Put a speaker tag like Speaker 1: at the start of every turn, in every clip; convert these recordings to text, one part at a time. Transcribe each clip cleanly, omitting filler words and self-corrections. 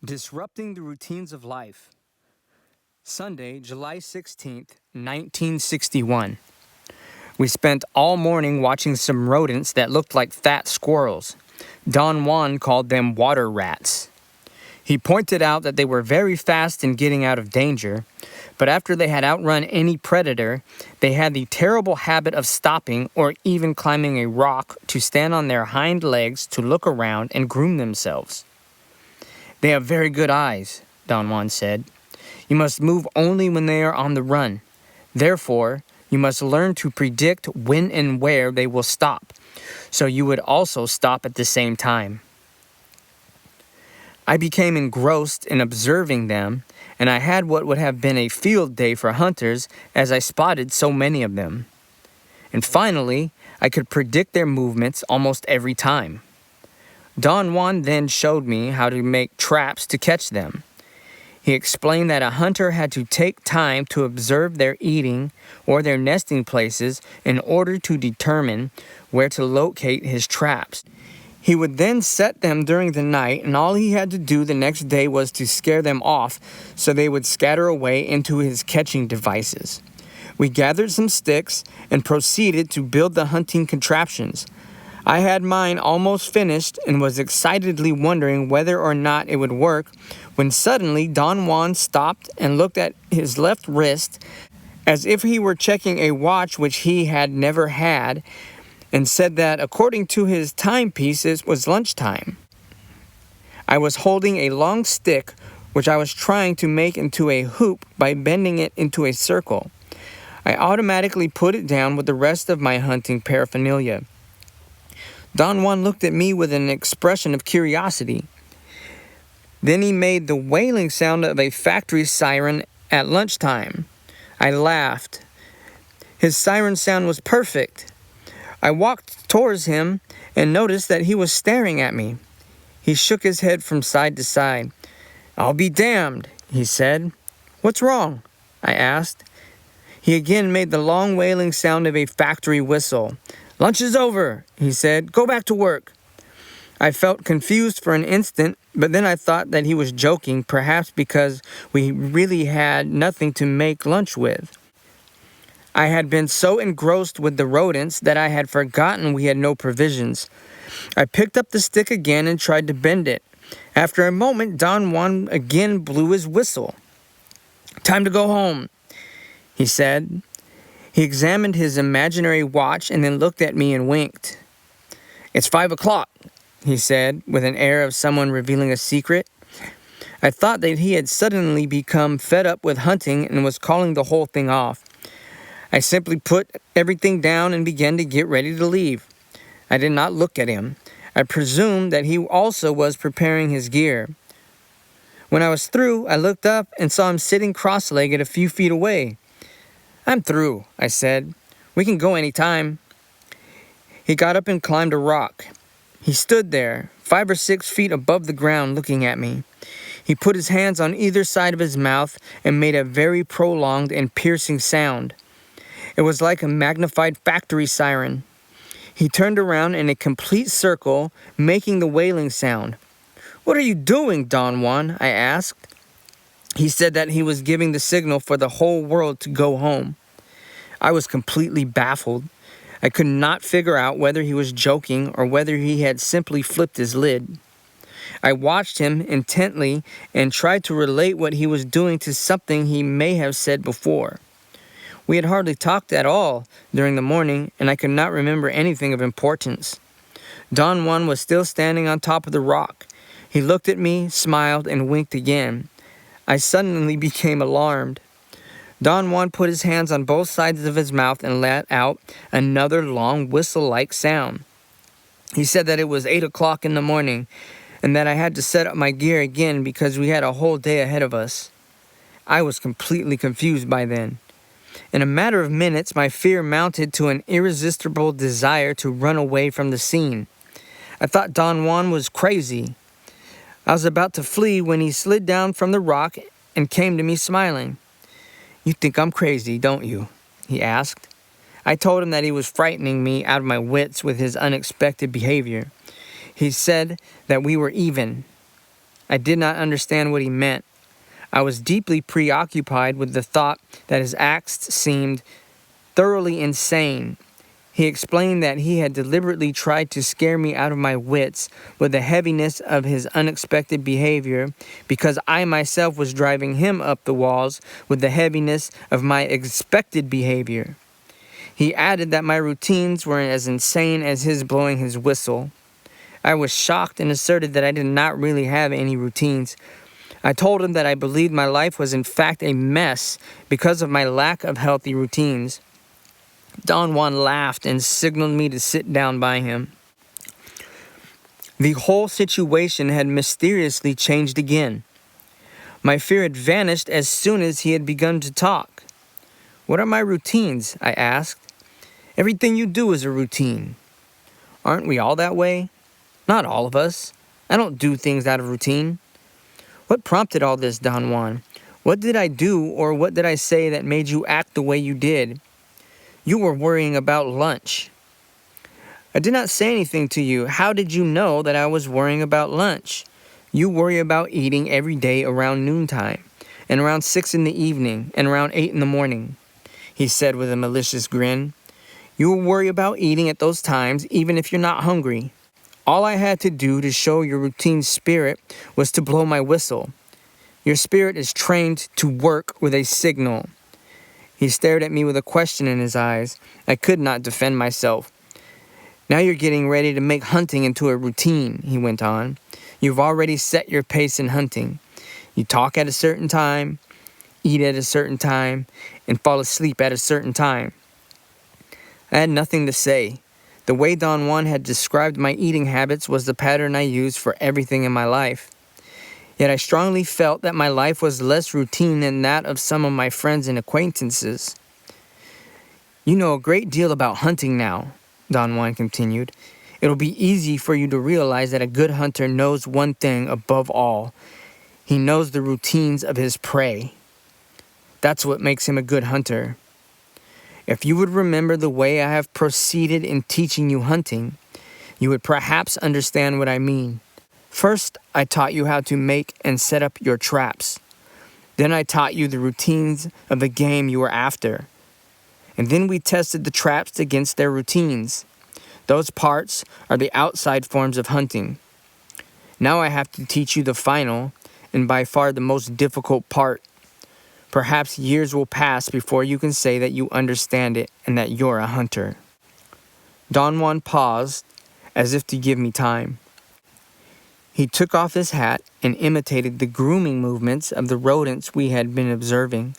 Speaker 1: Disrupting the Routines of Life. Sunday, July 16th, 1961. We spent all morning watching some rodents that looked like fat squirrels. Don Juan called them water rats. He pointed out that they were very fast in getting out of danger, but after they had outrun any predator, they had the terrible habit of stopping or even climbing a rock to stand on their hind legs to look around and groom themselves. "They have very good eyes," Don Juan said. "You must move only when they are on the run. Therefore, you must learn to predict when and where they will stop, so you would also stop at the same time." I became engrossed in observing them, and I had what would have been a field day for hunters as I spotted so many of them. And finally, I could predict their movements almost every time. Don Juan then showed me how to make traps to catch them. He explained that a hunter had to take time to observe their eating or their nesting places in order to determine where to locate his traps. He would then set them during the night, and all he had to do the next day was to scare them off so they would scatter away into his catching devices. We gathered some sticks and proceeded to build the hunting contraptions. I had mine almost finished and was excitedly wondering whether or not it would work when suddenly Don Juan stopped and looked at his left wrist as if he were checking a watch which he had never had, and said that according to his timepiece it was lunchtime. I was holding a long stick which I was trying to make into a hoop by bending it into a circle. I automatically put it down with the rest of my hunting paraphernalia. Don Juan looked at me with an expression of curiosity. Then he made the wailing sound of a factory siren at lunchtime. I laughed. His siren sound was perfect. I walked towards him and noticed that he was staring at me. He shook his head from side to side. "I'll be damned," he said. "What's wrong?" I asked. He again made the long wailing sound of a factory whistle. "Lunch is over," he said. "Go back to work." I felt confused for an instant, but then I thought that he was joking, perhaps because we really had nothing to make lunch with. I had been so engrossed with the rodents that I had forgotten we had no provisions. I picked up the stick again and tried to bend it. After a moment, Don Juan again blew his whistle. "Time to go home," he said. He examined his imaginary watch and then looked at me and winked. "It's 5 o'clock, he said, with an air of someone revealing a secret. I thought that he had suddenly become fed up with hunting and was calling the whole thing off. I simply put everything down and began to get ready to leave. I did not look at him. I presumed that he also was preparing his gear. When I was through, I looked up and saw him sitting cross-legged a few feet away. "I'm through," I said. "We can go any time." He got up and climbed a rock. He stood there, 5 or 6 feet above the ground, looking at me. He put his hands on either side of his mouth and made a very prolonged and piercing sound. It was like a magnified factory siren. He turned around in a complete circle, making the wailing sound. "What are you doing, Don Juan?" I asked. He said that he was giving the signal for the whole world to go home. I was completely baffled. I could not figure out whether he was joking or whether he had simply flipped his lid. I watched him intently and tried to relate what he was doing to something he may have said before. We had hardly talked at all during the morning, and I could not remember anything of importance. Don Juan was still standing on top of the rock. He looked at me, smiled, and winked again. I suddenly became alarmed. Don Juan put his hands on both sides of his mouth and let out another long whistle-like sound. He said that it was 8 o'clock in the morning and that I had to set up my gear again because we had a whole day ahead of us. I was completely confused by then. In a matter of minutes, my fear mounted to an irresistible desire to run away from the scene. I thought Don Juan was crazy. I was about to flee when he slid down from the rock and came to me smiling. "You think I'm crazy, don't you?" he asked. I told him that he was frightening me out of my wits with his unexpected behavior. He said that we were even. I did not understand what he meant. I was deeply preoccupied with the thought that his acts seemed thoroughly insane. He explained that he had deliberately tried to scare me out of my wits with the heaviness of his unexpected behavior because I myself was driving him up the walls with the heaviness of my expected behavior. He added that my routines were as insane as his blowing his whistle. I was shocked and asserted that I did not really have any routines. I told him that I believed my life was in fact a mess because of my lack of healthy routines. Don Juan laughed and signaled me to sit down by him. The whole situation had mysteriously changed again. My fear had vanished as soon as he had begun to talk. "What are my routines?" I asked. "Everything you do is a routine. Aren't we all that way?" "Not all of us. I don't do things out of routine." "What prompted all this, Don Juan? What did I do or what did I say that made you act the way you did?" "You were worrying about lunch." "I did not say anything to you. How did you know that I was worrying about lunch?" "You worry about eating every day around noontime, and around 6 in the evening, and around 8 in the morning," he said with a malicious grin. "You will worry about eating at those times even if you're not hungry. All I had to do to show your routine spirit was to blow my whistle. Your spirit is trained to work with a signal." He stared at me with a question in his eyes. I could not defend myself. "Now you're getting ready to make hunting into a routine," he went on. "You've already set your pace in hunting. You talk at a certain time, eat at a certain time, and fall asleep at a certain time." I had nothing to say. The way Don Juan had described my eating habits was the pattern I used for everything in my life. Yet I strongly felt that my life was less routine than that of some of my friends and acquaintances. "You know a great deal about hunting now," Don Juan continued. "It'll be easy for you to realize that a good hunter knows one thing above all. He knows the routines of his prey. That's what makes him a good hunter. If you would remember the way I have proceeded in teaching you hunting, you would perhaps understand what I mean. First, I taught you how to make and set up your traps. Then I taught you the routines of the game you were after. And then we tested the traps against their routines. Those parts are the outside forms of hunting. Now I have to teach you the final, and by far the most difficult part. Perhaps years will pass before you can say that you understand it and that you're a hunter." Don Juan paused, as if to give me time. He took off his hat and imitated the grooming movements of the rodents we had been observing.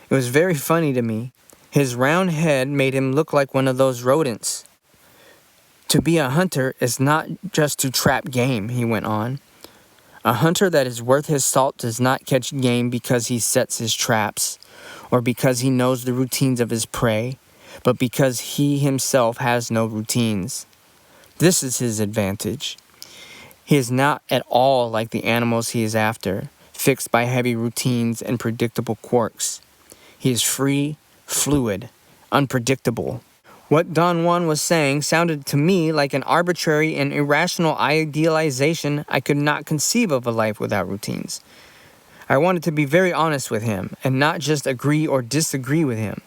Speaker 1: It was very funny to me. His round head made him look like one of those rodents. "To be a hunter is not just to trap game," he went on. "A hunter that is worth his salt does not catch game because he sets his traps, or because he knows the routines of his prey, but because he himself has no routines. This is his advantage. He is not at all like the animals he is after, fixed by heavy routines and predictable quirks. He is free, fluid, unpredictable." What Don Juan was saying sounded to me like an arbitrary and irrational idealization. I could not conceive of a life without routines. I wanted to be very honest with him, and not just agree or disagree with him.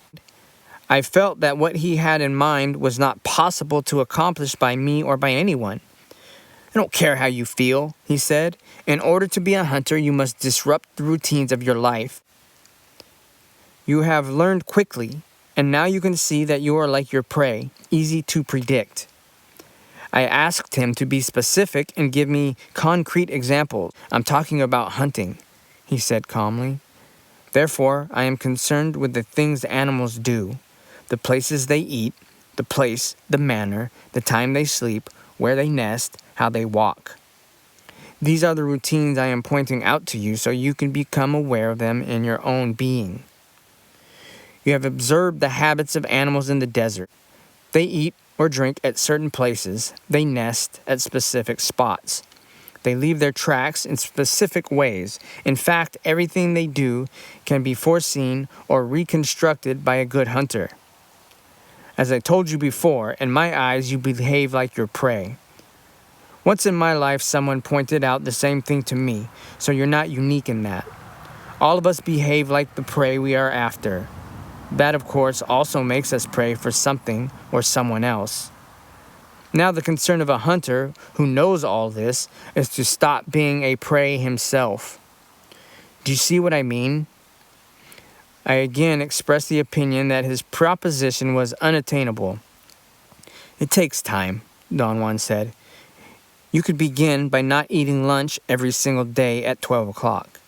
Speaker 1: I felt that what he had in mind was not possible to accomplish by me or by anyone. "I don't care how you feel," he said. "In order to be a hunter, you must disrupt the routines of your life. You have learned quickly, and now you can see that you are like your prey, easy to predict." I asked him to be specific and give me concrete examples. "I'm talking about hunting," he said calmly. "Therefore, I am concerned with the things animals do, the places they eat, the place, the manner, the time they sleep, where they nest, how they walk. These are the routines I am pointing out to you so you can become aware of them in your own being. You have observed the habits of animals in the desert. They eat or drink at certain places. They nest at specific spots. They leave their tracks in specific ways. In fact, everything they do can be foreseen or reconstructed by a good hunter. As I told you before, in my eyes you behave like your prey. Once in my life, someone pointed out the same thing to me, so you're not unique in that. All of us behave like the prey we are after. That, of course, also makes us prey for something or someone else. Now the concern of a hunter who knows all this is to stop being a prey himself. Do you see what I mean? I again expressed the opinion that his proposition was unattainable. It takes time, Don Juan said. You could begin by not eating lunch every single day at 12 o'clock.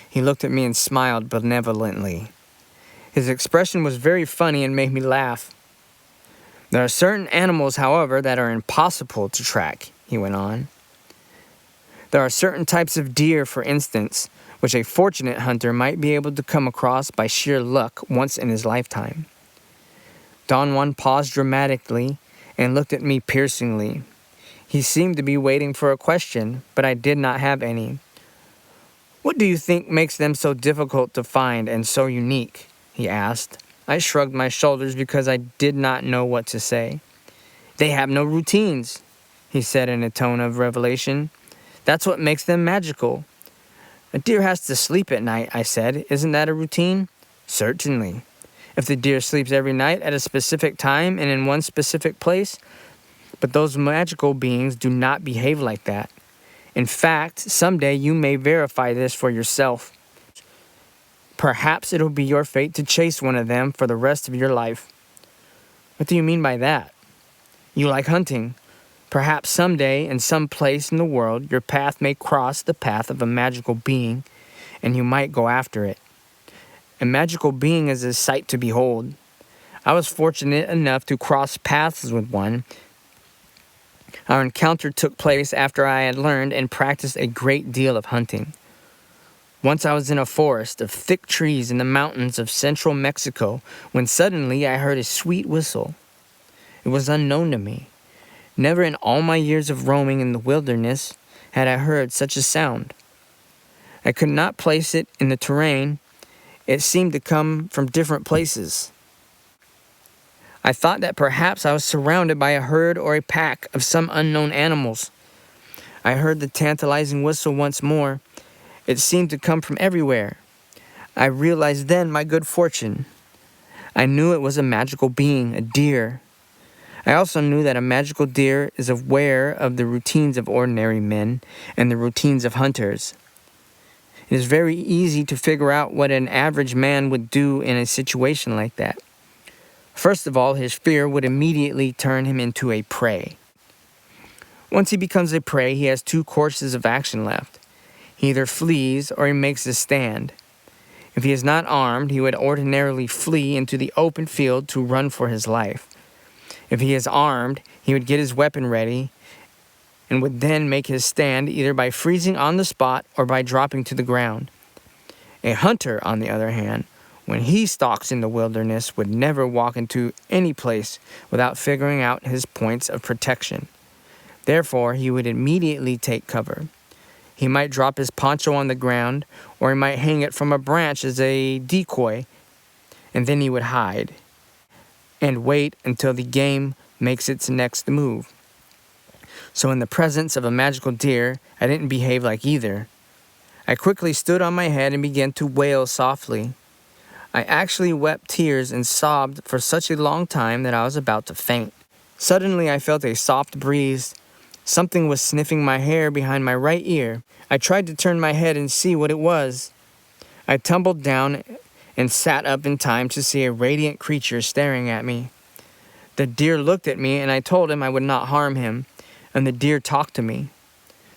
Speaker 1: He looked at me and smiled benevolently. His expression was very funny and made me laugh. There are certain animals, however, that are impossible to track, he went on. There are certain types of deer, for instance, which a fortunate hunter might be able to come across by sheer luck once in his lifetime. Don Juan paused dramatically and looked at me piercingly. He seemed to be waiting for a question, but I did not have any. What do you think makes them so difficult to find and so unique? He asked. I shrugged my shoulders because I did not know what to say. They have no routines, he said in a tone of revelation. That's what makes them magical. A deer has to sleep at night, I said. Isn't that a routine? Certainly. If the deer sleeps every night at a specific time and in one specific place, but those magical beings do not behave like that. In fact, someday you may verify this for yourself. Perhaps it'll be your fate to chase one of them for the rest of your life. What do you mean by that? You like hunting. Perhaps someday, in some place in the world, your path may cross the path of a magical being, and you might go after it. A magical being is a sight to behold. I was fortunate enough to cross paths with one. Our encounter took place after I had learned and practiced a great deal of hunting. Once I was in a forest of thick trees in the mountains of central Mexico when suddenly I heard a sweet whistle. It was unknown to me. Never in all my years of roaming in the wilderness had I heard such a sound. I could not place it in the terrain. It seemed to come from different places. I thought that perhaps I was surrounded by a herd or a pack of some unknown animals. I heard the tantalizing whistle once more. It seemed to come from everywhere. I realized then my good fortune. I knew it was a magical being, a deer. I also knew that a magical deer is aware of the routines of ordinary men and the routines of hunters. It is very easy to figure out what an average man would do in a situation like that. First of all, his fear would immediately turn him into a prey. Once he becomes a prey, he has two courses of action left. He either flees or he makes a stand. If he is not armed, he would ordinarily flee into the open field to run for his life. If he is armed, he would get his weapon ready and would then make his stand either by freezing on the spot or by dropping to the ground. A hunter, on the other hand, when he stalks in the wilderness, would never walk into any place without figuring out his points of protection. Therefore, he would immediately take cover. He might drop his poncho on the ground, or he might hang it from a branch as a decoy, and then he would hide and wait until the game makes its next move. So in the presence of a magical deer, I didn't behave like either. I quickly stood on my head and began to wail softly. I actually wept tears and sobbed for such a long time that I was about to faint. Suddenly I felt a soft breeze. Something was sniffing my hair behind my right ear. I tried to turn my head and see what it was. I tumbled down and sat up in time to see a radiant creature staring at me. The deer looked at me and I told him I would not harm him, and the deer talked to me.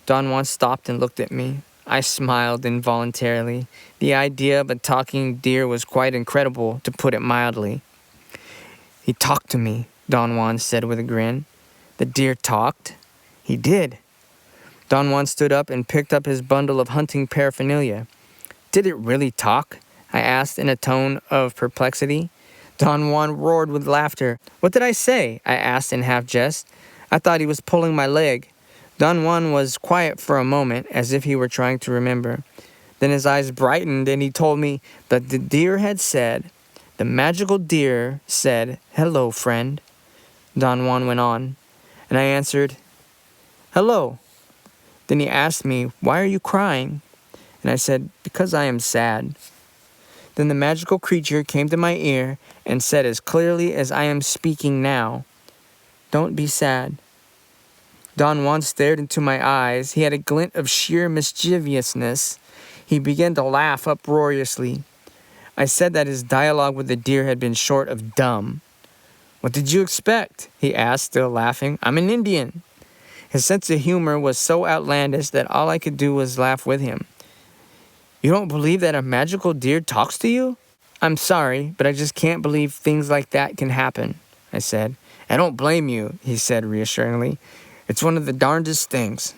Speaker 1: Don Juan stopped and looked at me. I smiled involuntarily. The idea of a talking deer was quite incredible, to put it mildly. He talked to me, Don Juan said with a grin. The deer talked? He did. Don Juan stood up and picked up his bundle of hunting paraphernalia. Did it really talk? I asked in a tone of perplexity. Don Juan roared with laughter. What did I say? I asked in half jest. I thought he was pulling my leg. Don Juan was quiet for a moment, as if he were trying to remember. Then his eyes brightened and he told me that the deer had said, the magical deer said, "Hello, friend." Don Juan went on, and I answered, Hello. Then he asked me, why are you crying? And I said, because I am sad. Then the magical creature came to my ear and said as clearly as I am speaking now, don't be sad. Don Juan stared into my eyes. He had a glint of sheer mischievousness. He began to laugh uproariously. I said that his dialogue with the deer had been short of dumb. What did you expect? He asked, still laughing. I'm an Indian. His sense of humor was so outlandish that all I could do was laugh with him. You don't believe that a magical deer talks to you? I'm sorry, but I just can't believe things like that can happen, I said. I don't blame you, he said reassuringly. It's one of the darndest things.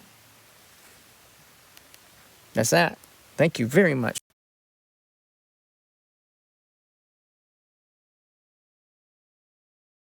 Speaker 1: That's that. Thank you very much.